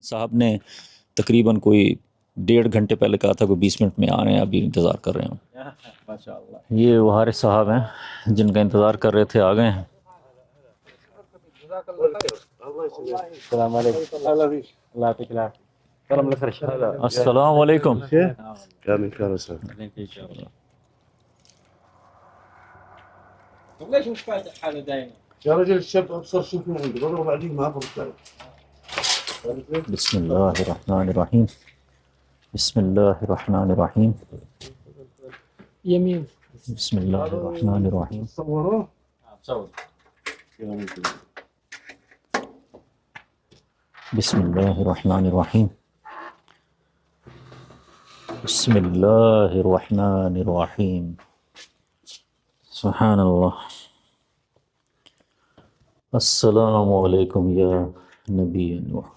صاحب نے تقریباً کوئی 1.5 گھنٹے پہلے کہا تھا، کوئی 20 منٹ میں آ رہے ہیں، ابھی انتظار کر رہے ہیں۔ یہ وہ حارث صاحب ہیں جن کا انتظار کر رہے تھے، آ گئے ہیں۔ السلام علیکم۔ السلام علیکم۔ ليش مش فاتح حاله دايما؟ يا رجل الشاب ابصر شوف من عندي بضرب بعدين ما برد. بسم اللہ الرحمن الرحیم، بسم اللہ الرحمن الرحیم، يمين. بسم اللہ الرحمن الرحیم۔ صوروه بسم اللہ الرحمن الرحیم، بسم اللہ الرحمن الرحیم۔ سبحان اللہ۔ السلام علیکم یا نبی نوح۔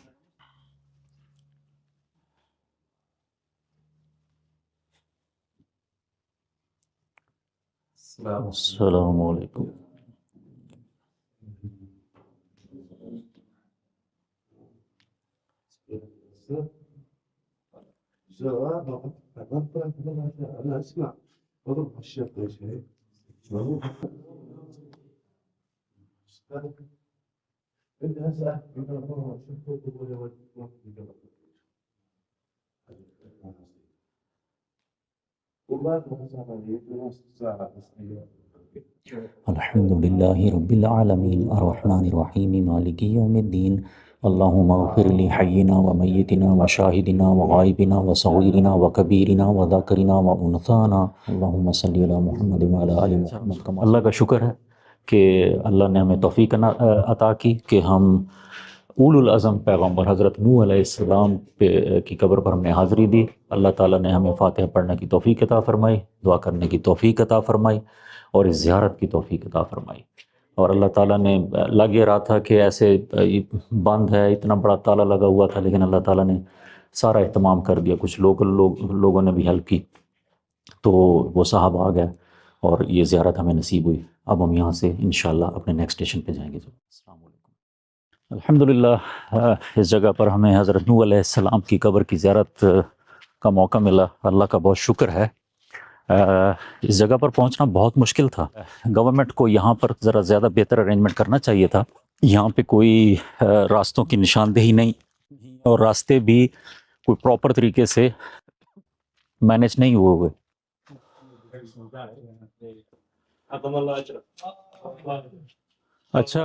السلام علیکم۔ انا اسمع بضرب الشاب ايش هيك انت هسه الحمد للہ رب العالمین الرحمن الرحیم مالک یوم الدین اللہم اغفر لی حینا و میتنا و شاہدنا و غائبنا و صغیرنا و کبیرنا و ذاکرنا و انثانا اللہم صلی علی محمد و علی آل محمد۔ اللہ کا شکر ہے کہ اللہ نے ہمیں توفیق عطا کی کہ ہم اولو العظم پیغمبر حضرت نوح علیہ السلام کی قبر پر ہم نے حاضری دی۔ اللہ تعالیٰ نے ہمیں فاتحہ پڑھنے کی توفیق عطا فرمائی، دعا کرنے کی توفیق عطا فرمائی اور اس زیارت کی توفیق عطا فرمائی۔ اور اللہ تعالیٰ نے لگ یہ رہا تھا کہ ایسے بند ہے، اتنا بڑا تالا لگا ہوا تھا، لیکن اللہ تعالیٰ نے سارا اہتمام کر دیا۔ کچھ لوگوں نے بھی ہیلپ کی تو وہ صاحب آ گئے اور یہ زیارت ہمیں نصیب ہوئی۔ اب ہم یہاں سے انشاءاللہ اپنے نیکسٹ اسٹیشن پہ جائیں گے۔ السلام علیکم۔ الحمدللہ اس جگہ پر ہمیں حضرت نوح علیہ السلام کی قبر کی زیارت کا موقع ملا، اللہ کا بہت شکر ہے۔ اس جگہ پر پہنچنا بہت مشکل تھا۔ گورنمنٹ کو یہاں پر ذرا زیادہ بہتر ارینجمنٹ کرنا چاہیے تھا۔ یہاں پہ کوئی راستوں کی نشاندہی نہیں، اور راستے بھی کوئی پراپر طریقے سے مینج نہیں ہوئے۔ اچھا